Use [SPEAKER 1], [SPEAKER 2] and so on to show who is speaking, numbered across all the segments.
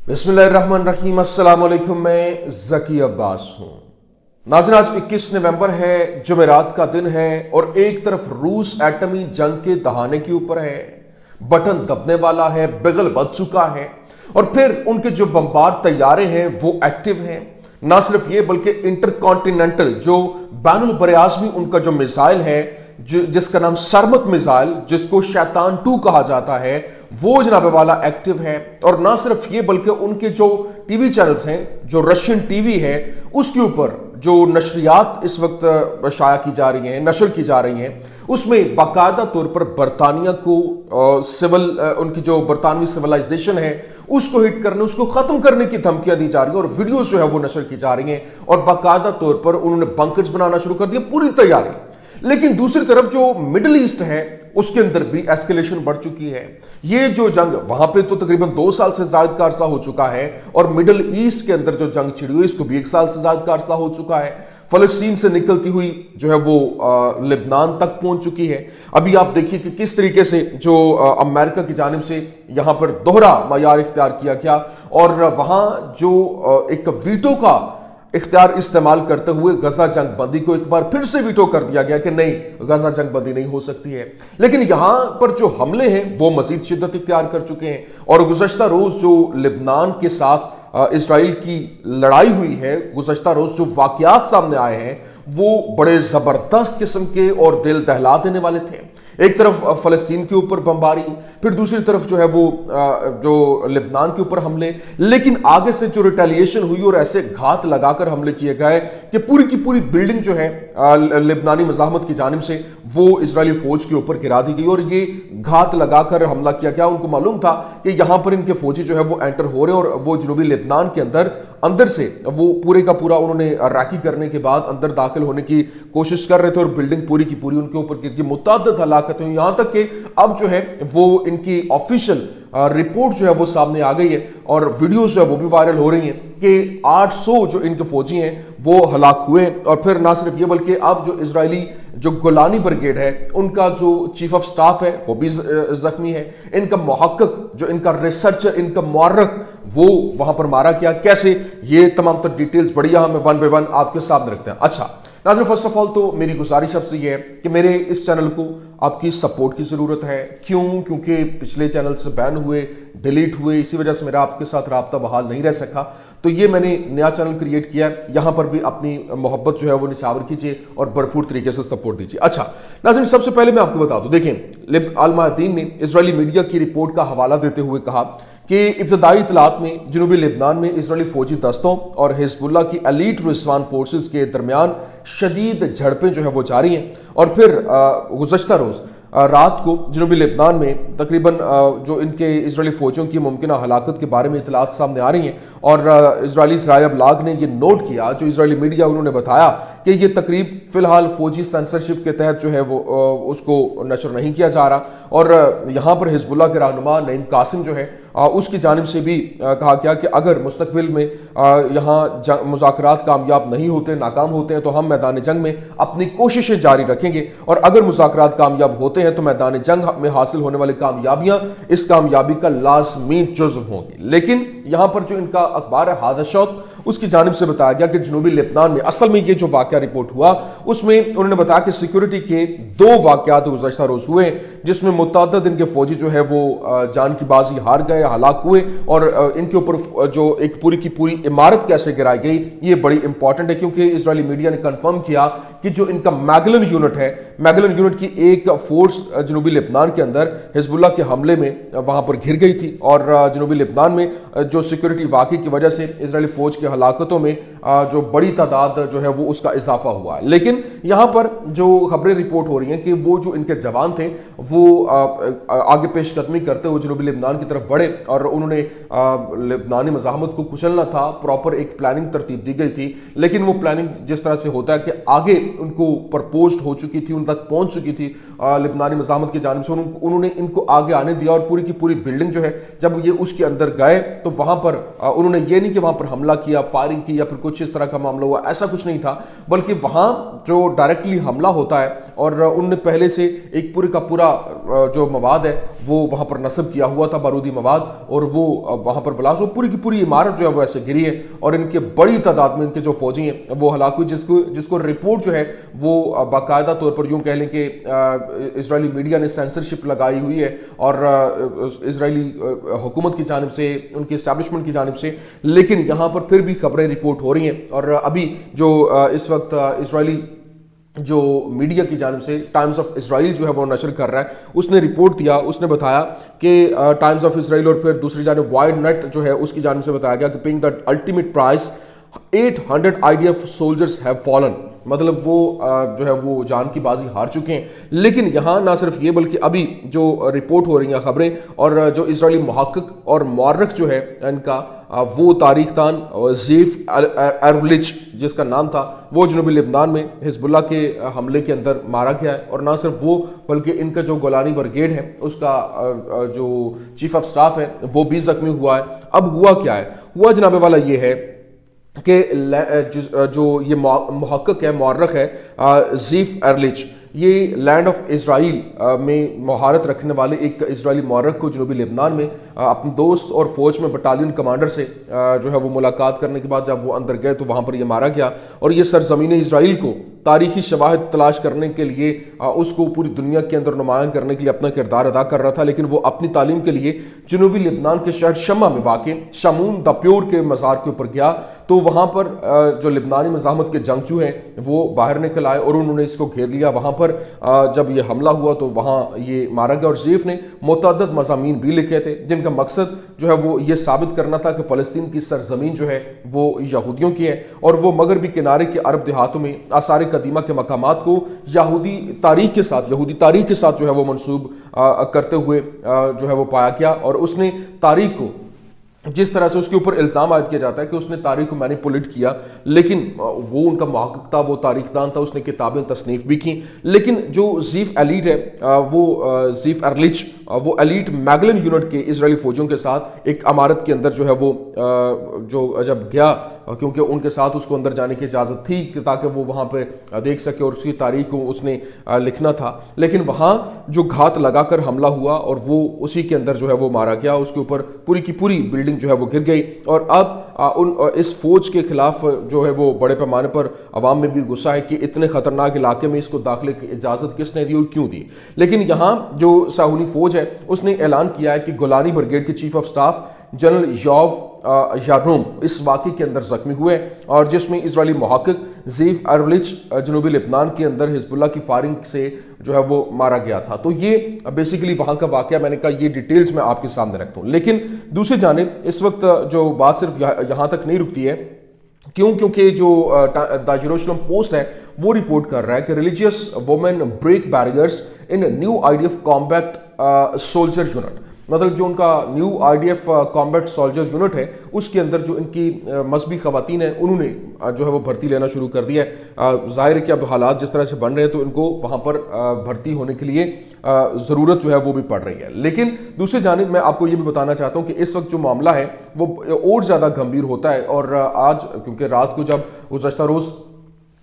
[SPEAKER 1] बिस्मिल्लाहिर्रहमानिर्रहीम, अस्सलाम वालेकुम। मैं ज़की अब्बास हूँ। नाज़रीन, आज 21 नवंबर है, जुमेरात का दिन है और एक तरफ रूस एटमी जंग के दहाने के ऊपर है, बटन दबने वाला है, बिगल बज चुका है और फिर उनके जो बमबार तैयारे हैं वो एक्टिव हैं। ना सिर्फ ये बल्कि इंटरकॉन्टिनेंटल जो बैनुल बरआज़मी उनका जो मिसाइल है, जिसका नाम सरमत मिसाइल, जिसको शैतान 2 कहा जाता है, वो जनाब वाला एक्टिव है। और ना सिर्फ ये बल्कि उनके जो टीवी चैनल्स हैं, जो रशियन टीवी है, उसके ऊपर जो नशरियात इस वक्त शाया की जा रही हैं, नशर की जा रही हैं, उसमें बाकायदा तौर पर बरतानिया को उनकी जो बरतानवी सिविलाइजेशन है उसको हिट करने, उसको खत्म करने की धमकियां दी जा रही हैं और वीडियोस जो है वो नशर की जा रही हैं और बाकायदा तौर पर उन्होंने बंकर्स बनाना शुरू कर दिया, पूरी तैयारी। लेकिन दूसरी तरफ जो मिडिल ईस्ट है उसके अंदर भी एस्केलेशन बढ़ चुकी है। ये जो जंग वहां पे तो तकरीबन 2 साल से ज्यादा का अरसा हो चुका है और मिडिल ईस्ट के अंदर जो जंग छिड़ी हुई इसको भी 1 साल से ज्यादा का अरसा हो चुका है। फलस्तीन से निकलती हुई जो है वो लेबनान तक पहुंच चुकी है। अभी आप देखिए कि किस तरीके से जो अमेरिका की जानिब से यहां पर दोहरा मयार इख्तियार किया गया और वहां जो एक वीटो का इख्तियार इस्तेमाल करते हुए गजा जंग बंदी को एक बार फिर से वीटो कर दिया गया कि नहीं, गजा जंग बंदी नहीं हो सकती है। लेकिन यहां पर जो हमले हैं वो मजीद शिद्दत इख्तियार कर चुके हैं और गुज़श्ता रोज जो लेबनान के साथ इजराइल की लड़ाई हुई है, गुज़श्ता रोज जो वाकयात सामने आए हैं वो बड़े जबरदस्त किस्म के और दिल दहला देने वाले थे। एक तरफ फलस्तीन के ऊपर बमबारी, फिर दूसरी तरफ जो है वो जो लेबनान के ऊपर हमले, लेकिन आगे से जो रिटेलिएशन हुई और ऐसे घात लगाकर हमले किए गए कि पूरी की पूरी बिल्डिंग जो है लेबनानी मज़ाहमत की जानिब से वो इजरायली फौज के ऊपर गिरा दी गई और ये घात लगाकर हमला किया गया। उनको मालूम था कि यहां पर इनके फौजी जो है वो एंटर हो रहे हैं और वो जनूबी लेबनान के अंदर से वो पूरे का पूरा उन्होंने रैकी करने के बाद अंदर दाखिल होने की कोशिश कर रहे थे और बिल्डिंग पूरी की पूरी उनके ऊपर गिर गई। मुतअद्दिद हलाकतें हुई, यहां तक कि अब जो है वो इनकी ऑफिशियल रिपोर्ट जो है वो सामने आ गई है और वीडियोस जो है वो भी वायरल हो रही हैं कि 800 जो इनके फौजी हैं वो हलाक हुए। और फिर ना सिर्फ ये बल्कि अब जो इजरायली जो गोलानी ब्रिगेड है उनका जो चीफ ऑफ स्टाफ है वो भी जख्मी है, इनका मुहक्किक जो इनका रिसर्चर, इनका मुअर्रिख, वो वहां पर मारा गया। कैसे, ये तमाम तर डिटेल्स बढ़िया हमें 1 बाय 1 आपके सामने रखते हैं। अच्छा नाज़रीन, फर्स्ट ऑफ ऑल तो मेरी गुजारिश आपसे ये है कि मेरे इस चैनल को आपकी सपोर्ट की ज़रूरत है। क्यों? क्योंकि पिछले चैनल से बैन हुए, डिलीट हुए, इसी वजह से मेरा आपके साथ राब्ता बहाल नहीं रह सका, तो ये मैंने नया चैनल क्रिएट किया है। यहाँ पर भी अपनी मोहब्बत जो है वो निछावर कीजिए और भरपूर तरीके से सपोर्ट दीजिए। अच्छा नाज़रीन, सबसे पहले मैं आपको बता दूं, देखें अल मायादीन ने इजरायली मीडिया की रिपोर्ट का हवाला देते हुए कहा कि इब्तदाई इतलात में जनूबी लेबनान में इजरायली फौजी दस्तों और हिजबुल्लाह की एलीट रिजवान फोर्सेस के दरमियान शदीद झड़पें जो है वो जारी हैं। और फिर गुज़श्ता रोज रात को जनूबी लेबनान में तकरीबन जो इनके इजरायली फौजियों की मुमकिन हलाकत के बारे में इतलात सामने आ रही हैं और इजरायली सराय अबलाग ने ये नोट किया, जो इजरायली मीडिया उन्होंने बताया कि ये तकरीब फिलहाल फौजी सेंसरशिप के तहत जो है वो उसको नशर नहीं किया जा रहा। और यहाँ पर हिजबुल्लाह के रहनुमा नईम कासिम जो है उसकी जानिब से भी कहा गया कि अगर मुस्तकबिल में यहाँ मुज़ाकरात कामयाब नहीं होते, नाकाम होते हैं, तो हम मैदान जंग में अपनी कोशिशें जारी रखेंगे और अगर मुज़ाकरात कामयाब होते हैं तो मैदान जंग में हासिल होने वाली कामयाबियां इस कामयाबी का लाजमी जुज़्व होंगी। लेकिन यहाँ पर जो इनका अखबार है हादशौत, उसकी जानिब से बताया गया कि जनूबी लेबनान में असल में ये जो वाकया रिपोर्ट हुआ उसमें उन्होंने बताया कि सिक्योरिटी के 2 वाकयात गुज़श्ता रोज हुए जिसमें मुतअद्दिद इनके फौजी जो है वो जान की बाजी हार गए, हलाक हुए और इनके ऊपर जो एक पूरी की पूरी इमारत कैसे गिराई गई ये बड़ी इंपॉर्टेंट है, क्योंकि इजरायली मीडिया ने कंफर्म किया कि जो इनका मैगलन यूनिट है, मैगलन यूनिट की एक फोर्स जनूबी लेबनान के अंदर हिजबुल्लाह के हमले में वहां पर घिर गई थी और जनूबी लेबनान में जो सिक्योरिटी वाक़ई की वजह से इजरायली फौज के हलाकतों में जो बड़ी तादाद जो है वो उसका इजाफा हुआ। लेकिन यहाँ पर जो खबरें रिपोर्ट हो रही हैं कि वो जो इनके जवान थे वो आगे पेशकदमी करते हुए जनूबी लेबनान की तरफ बढ़े और उन्होंने लेबनानी मज़ाहमत को कुचलना था, प्रॉपर एक प्लानिंग तरतीब दी गई थी। लेकिन वो प्लानिंग जिस तरह से होता है कि आगे उनको प्रपोज हो चुकी थी, उन तक पहुंच चुकी थी लेबनानी मज़ाहमत की जानिब से, उन्होंने इनको आगे आने दिया और पूरी की पूरी बिल्डिंग जो है जब ये उसके अंदर गए तो वहां पर उन्होंने ये नहीं कि वहां पर हमला किया, फायरिंग की या फिर कुछ कुछ इस तरह का मामला हुआ, ऐसा कुछ नहीं था, बल्कि वहाँ जो डायरेक्टली हमला होता है और उनने पहले से एक पूरे का पूरा जो मवाद है वो वहाँ पर नस्ब किया हुआ था, बारूदी मवाद, और वो वहाँ पर ब्लास्ट, वो पूरी की पूरी इमारत जो है वो ऐसे गिरी है और इनके बड़ी तादाद में इनके जो फौजी हैं वो हलाक हुए, जिसको रिपोर्ट जो है वो बाकायदा तौर पर यूँ कह लें कि इजरायली मीडिया ने सेंसरशिप लगाई हुई है और इजरायली हुकूमत की जानिब से, उनकी इस्टेब्लिशमेंट की जानिब से, लेकिन यहाँ पर फिर भी खबरें रिपोर्ट हो रही हैं। और अभी जो इस वक्त इजरायली जो मीडिया की जानिब से टाइम्स ऑफ इसराइल जो है वो नशर कर रहा है, उसने रिपोर्ट दिया, उसने बताया कि टाइम्स ऑफ इसराइल और फिर दूसरी जानिब वाइड नेट जो है उसकी जानिब से बताया गया कि paying the ultimate price 800 IDF soldiers have fallen, मतलब वो जो है वो जान की बाजी हार चुके हैं। लेकिन यहाँ ना सिर्फ ये बल्कि अभी जो रिपोर्ट हो रही हैं खबरें, और जो इजरायली मुहक्किक और मौर्रख जो है इनका वो तारीखदान ज़ीफ एरलिच जिसका नाम था, वो जनूबी लेबनान में हिजबुल्लाह के हमले के अंदर मारा गया है। और ना सिर्फ वो बल्कि इनका जो गोलानी ब्रिगेड है उसका जो चीफ ऑफ स्टाफ है वो भी जख्मी हुआ है। अब हुआ क्या है, हुआ जनाबे वाला ये है कि जो ये मुहक्किक है, मौर्रख है ज़ीफ एरलिच, ये लैंड ऑफ इजराइल में महारत रखने वाले एक इजरायली मौर्रख को जनूबी लेबनान में अपने दोस्त और फौज में बटालियन कमांडर से जो है वो मुलाकात करने के बाद जब वो अंदर गए तो वहाँ पर ये मारा गया। और ये सरजमीन इजराइल को तारीखी शवाहिद तलाश करने के लिए उसको पूरी दुनिया के अंदर नुमायां करने के लिए अपना किरदार अदा कर रहा था, लेकिन वो अपनी तालीम के लिए जनूबी लेबनान के शहर शम्मा में वाक़ शमून दप्योर के मज़ार के ऊपर गया। तो वहाँ पर जो लेबनानी मज़ाहमत के जंगजू हैं वो बाहर निकल आए और उन्होंने इसको घेर लिया। वहाँ पर जब ये हमला हुआ तो वहाँ ये मारा गया। और ज़ीफ ने मुतअद्दिद मज़ामीन भी लिखे थे जिनका मकसद जो है वो ये साबित करना था कि फ़लस्तीन की सरजमीन जो है वो यहूदियों की है और वो मगरबी किनारे के अरब देहातों में आसार कदीमा के मकामात को यहूदी तारीख के साथ जो है वो मंसूब करते हुए जो है वो पाया गया। और उसने तारीख को जिस तरह से उसके ऊपर इल्ज़ाम आयद किया जाता है कि उसने तारीख को मैनिपुलेट किया, लेकिन वो उनका मुहक्किक था, वो तारीखदान था, उसने किताबें तसनीफ भी की। लेकिन जो ज़ीफ एलीट है वो ज़ीफ एरलिच वो एलीट मैगलन यूनिट के इजरायली फौजियों के साथ एक इमारत के अंदर जो है वो जो जब गया, क्योंकि उनके साथ उसको अंदर जाने की इजाज़त थी ताकि वो वहाँ पे देख सके और उसकी तारीख को उसने लिखना था, लेकिन वहाँ जो घात लगाकर हमला हुआ और वो उसी के अंदर जो है वो मारा गया। उसके ऊपर पूरी की पूरी बिल्डिंग जो है वो गिर गई। और अब इस फौज के खिलाफ जो है वो बड़े पैमाने पर अवाम में भी गुस्सा है कि इतने खतरनाक इलाके में इसको दाखिले की इजाज़त किसने दी और क्यों दी। लेकिन यहाँ जो साहूनी फौज है उसने ऐलान किया है कि गोलानी ब्रिगेड के चीफ ऑफ स्टाफ जनरल यॉव यारूम इस वाक़े के अंदर जख्मी हुए और जिसमें इजरायली मुहक्किक ज़ीफ एरलिच जनूबी लेबनान के अंदर हिजबुल्लाह की फायरिंग से जो है वो मारा गया था। तो ये बेसिकली वहाँ का वाक़या, मैंने कहा ये डिटेल्स मैं आपके सामने रखता हूँ। लेकिन दूसरी जानिब इस वक्त जो बात सिर्फ यहाँ तक नहीं रुकती है, क्योंकि जो द जेरूशलम पोस्ट है वो रिपोर्ट कर रहा है कि religious women break barriers in new IDF combat soldier unit, मतलब जो उनका new IDF combat soldiers unit है उसके अंदर जो इनकी मजहबी खवातीन हैं उन्होंने जो है वो भर्ती लेना शुरू कर दिया है। ज़ाहिर है कि अब हालात जिस तरह से बन रहे हैं तो इनको वहाँ पर भर्ती होने के लिए ज़रूरत जो है वो भी पड़ रही है। लेकिन दूसरी जानिब मैं आपको ये भी बताना चाहता हूँ कि इस वक्त जो मामला है वो और ज़्यादा गंभीर होता है। और आज क्योंकि रात को जब गुज़श्ता रोज़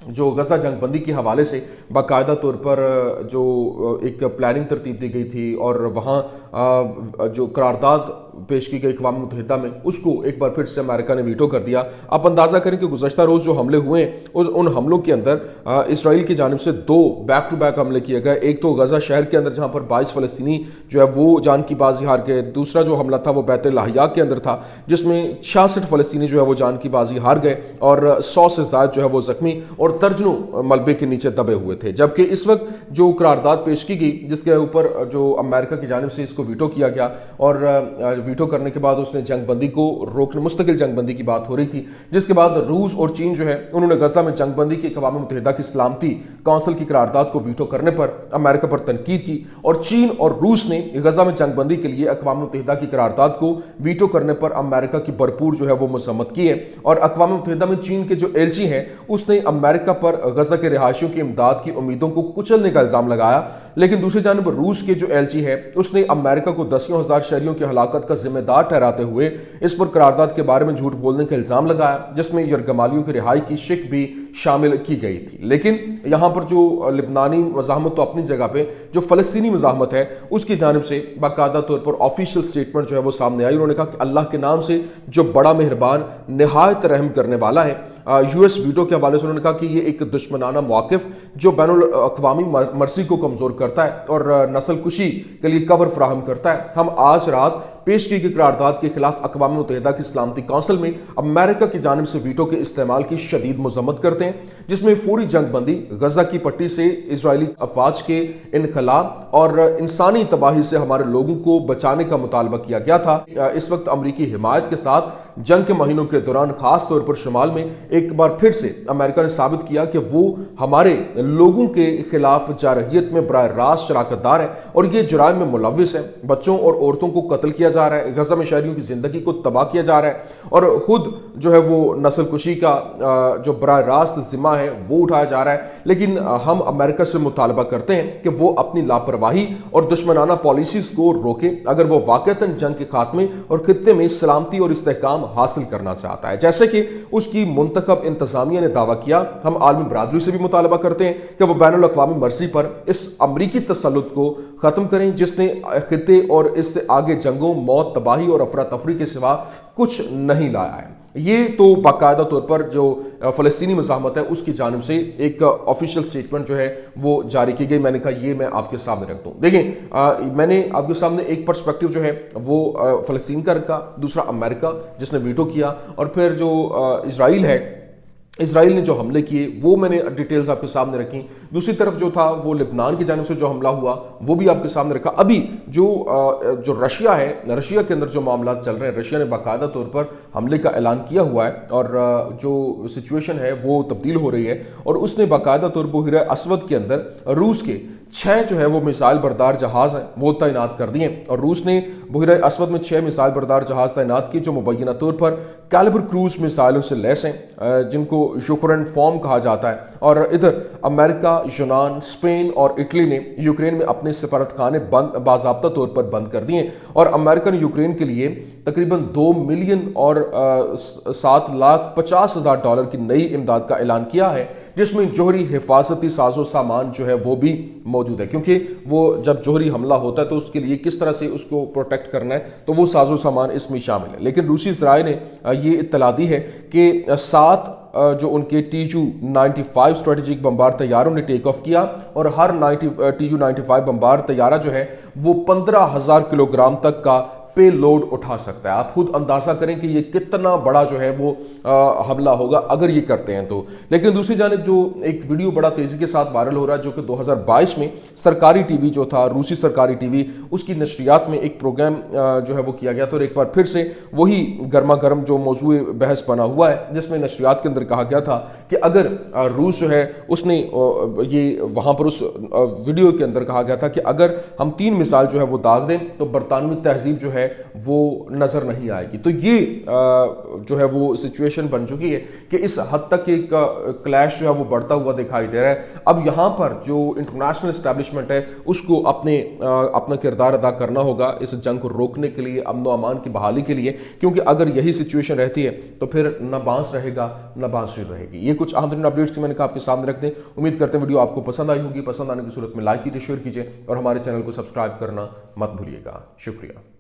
[SPEAKER 1] जो गजा जंगबंदी के हवाले से बाकायदा तौर पर जो एक प्लानिंग तरतीब दी गई थी और वहाँ जो करारदाद पेश की गई अक़वाम मुत्तहिदा में, उसको एक बार फिर से अमेरिका ने वीटो कर दिया। आप अंदाज़ा करें कि गुज़श्ता रोज़ जो हमले हुए हैं उन हमलों के अंदर इसराइल की जानिब से 2 बैक टू बैक हमले किए गए। एक तो गजा शहर के अंदर जहाँ पर 22 फ़लस्तीनी जो है वो जान की बाजी हार गए। दूसरा जो हमला था वो बैत लाहिया के अंदर था जिसमें 66 फ़लस्तीनी जो है वो जान की बाजी हार गए और 100 से ज़्यादा जो है वो ज़ख्मी और दर्जनों मलबे के नीचे दबे हुए थे। जबकि इस वक्त जो करारदाद पेश की गई जिसके ऊपर जो अमेरिका की जानिब से इसको वीटो किया गया और वीटो करने के बाद उसने जंगबंदी को रोकने, मुस्तकिल जंगबंदी की बात हो रही थी, जिसके बाद रूस और चीन जो है उन्होंने गजा में जंगबंदी की अक़वाम मुत्तहिदा की सलामती काउंसिल की करारदाद को वीटो करने पर अमेरिका पर तनकीद की। और चीन और रूस ने गजा में जंगबंदी के लिए अक़वाम मुत्तहिदा की करारदाद को वीटो करने पर अमेरिका की भरपूर जो है वो मजम्मत की है। और अक़वाम मुत्तहिदा में चीन के जो एलची हैं उसने अमेरिका पर गजा के रिहायशियों की इमदाद की उम्मीदों को कुचलने का इल्ज़ाम लगाया। लेकिन दूसरी जानिब रूस के जो एलची है उसने अमेरिका को 10,000 शहरियों की हलाकत का کا ذمہ دار ٹھہراتے ہوئے اس پر قرارداد کے بارے میں جھوٹ بولنے کا الزام لگایا، جس میں یرغمالیوں کی رہائی کی شک بھی شامل کی گئی تھی۔ لیکن یہاں پر جو لبنانی مزاحمت تو اپنی جگہ پہ، جو فلسطینی مزاحمت ہے اس کی جانب سے باقاعدہ طور پر آفیشیل سٹیٹمنٹ جو ہے وہ سامنے آئی۔ انہوں نے کہا کہ اللہ کے نام سے جو بڑا مہربان، نہایت رحم کرنے والا ہے۔ یو ایس ویٹو کے حوالے سے انہوں نے کہا کہ یہ ایک دشمنانہ موقف جو بین الاقوامی مرضی کو کمزور کرتا ہے اور نسل کشی کے لیے کور فراہم کرتا ہے۔ ہم آج رات پیش کی گئی قرارداد کے خلاف اقوام متحدہ کی سلامتی کونسل میں امریکہ کی جانب سے ویٹو کے استعمال کی شدید مذمت کرتے ہیں، جس میں فوری جنگ بندی، غزہ کی پٹی سے اسرائیلی افواج کے انخلاء اور انسانی تباہی سے ہمارے لوگوں کو بچانے کا مطالبہ کیا گیا تھا۔ اس وقت امریکی حمایت کے ساتھ جنگ کے مہینوں کے دوران خاص طور پر شمال میں ایک بار پھر سے امریکہ نے ثابت کیا کہ وہ ہمارے لوگوں کے خلاف جارحیت میں براہ راست شراکت دار ہے اور یہ جرائم میں ملوث ہے۔ بچوں اور عورتوں کو قتل کیا جا رہا ہے، غزہ میں شہریوں کی زندگی کو تباہ کیا جا رہا ہے اور خود جو ہے وہ نسل کشی کا جو براہ راست ذمہ ہے وہ اٹھایا جا رہا ہے۔ لیکن ہم امریکہ سے مطالبہ کرتے ہیں کہ وہ اپنی لاپرواہی اور دشمنانہ پالیسیز کو روکے اگر وہ واقعتاً جنگ کے خاتمے اور خطے میں سلامتی اور استحکام حاصل کرنا چاہتا ہے، جیسے کہ اس کی منتخب انتظامیہ نے دعویٰ کیا۔ ہم عالمی برادری سے بھی مطالبہ کرتے ہیں کہ وہ بین الاقوامی مرضی پر اس امریکی تسلط کو ختم کریں جس نے خطے اور اس سے آگے جنگوں، موت، تباہی اور افراتفری کے سوا کچھ نہیں لایا ہے۔ یہ تو باقاعدہ طور پر جو فلسطینی مزاحمت ہے اس کی جانب سے ایک آفیشیل سٹیٹمنٹ جو ہے وہ جاری کی گئی۔ میں نے کہا یہ میں آپ کے سامنے رکھ دوں۔ دیکھیں، میں نے آپ کے سامنے ایک پرسپیکٹیو جو ہے وہ فلسطین کا رکھا، دوسرا امریکہ جس نے ویٹو کیا، اور پھر جو اسرائیل ہے، اسرائیل نے جو حملے کیے وہ میں نے ڈیٹیلز آپ کے سامنے رکھی۔ دوسری طرف جو تھا وہ لبنان کی جانب سے جو حملہ ہوا وہ بھی آپ کے سامنے رکھا۔ ابھی جو رشیا ہے، رشیا کے اندر جو معاملات چل رہے ہیں، رشیا نے باقاعدہ طور پر حملے کا اعلان کیا ہوا ہے اور جو سچویشن ہے وہ تبدیل ہو رہی ہے، اور اس نے باقاعدہ طور پر بحیرہ اسود کے اندر روس کے 6 جو ہے وہ میزائل بردار جہاز ہیں وہ تعینات کر دیے، اور روس نے بحیرہ اسود میں 6 میزائل بردار جہاز تعینات کی جو مبینہ طور پر کیلیبر کروز میزائلوں سے لیس ہیں، جن کو یوکرین فارم کہا جاتا ہے۔ اور ادھر امریکہ، یونان، اسپین اور اٹلی نے یوکرین میں اپنے سفارت خانے باضابطہ طور پر بند کر دیے، اور امریکہ نے یوکرین کے لیے تقریباً 2 ملین اور $7,50,000 کی نئی امداد کا اعلان کیا ہے، جس میں جوہری حفاظتی ساز و سامان جو ہے وہ بھی موجود ہے، کیونکہ وہ جب جوہری حملہ ہوتا ہے تو اس کے لیے کس طرح سے اس کو پروٹیکٹ کرنا ہے تو وہ ساز و سامان اس میں شامل ہے۔ لیکن روسی ذرائع نے یہ اطلاع دی ہے کہ 7 جو ان کے TU-95 اسٹریٹجک بمبار طیاروں نے ٹیک آف کیا، اور ہر TU-95 بمبار طیارہ جو ہے وہ 15,000 کلو گرام تک کا پے لوڈ اٹھا سکتا ہے۔ آپ خود اندازہ کریں کہ یہ کتنا بڑا جو ہے وہ حملہ ہوگا اگر یہ کرتے ہیں تو۔ لیکن دوسری جانب جو ایک ویڈیو بڑا تیزی کے ساتھ وائرل ہو رہا ہے جو کہ 2022 میں سرکاری ٹی وی جو تھا، روسی سرکاری ٹی وی، اس کی نشریات میں ایک پروگرام جو ہے وہ کیا گیا تھا، اور ایک بار پھر سے وہی گرما گرم جو موضوع بحث بنا ہوا ہے، جس میں نشریات کے اندر کہا گیا تھا کہ اگر روس جو ہے اس نے یہ وہاں پر اس ویڈیو کے اندر کہا گیا تھا کہ اگر ہم 3 مثال جو ہے وہ داغ دیں تو برطانوی تہذیب جو ہے وہ نظر نہیں آئے گی۔ تو یہ جو ہے وہ سچویشن بن چکی ہے کہ اس حد تک ایک کلیش جو ہے وہ بڑھتا ہوا دکھائی دے رہا ہے۔ اب یہاں پر جو انٹرنیشنل اسٹیبلشمنٹ ہے اس کو اپنا کردار ادا کرنا ہوگا اس جنگ کو روکنے کے لیے، امن و امان کی بحالی کے لیے، کیونکہ اگر یہی سچویشن رہتی ہے تو پھر نہ بانس رہے گا نہ بانسری رہے گی۔ یہ کچھ اہم ترین اپڈیٹس میں نے کہا آپ کے سامنے رکھ دیں۔ امید کرتے ہیں ویڈیو آپ کو پسند آئی ہوگی۔ پسند آنے کی صورت میں لائک کیجیے، شیئر کیجیے اور ہمارے چینل کو سبسکرائب کرنا مت بھولیے گا۔ شکریہ۔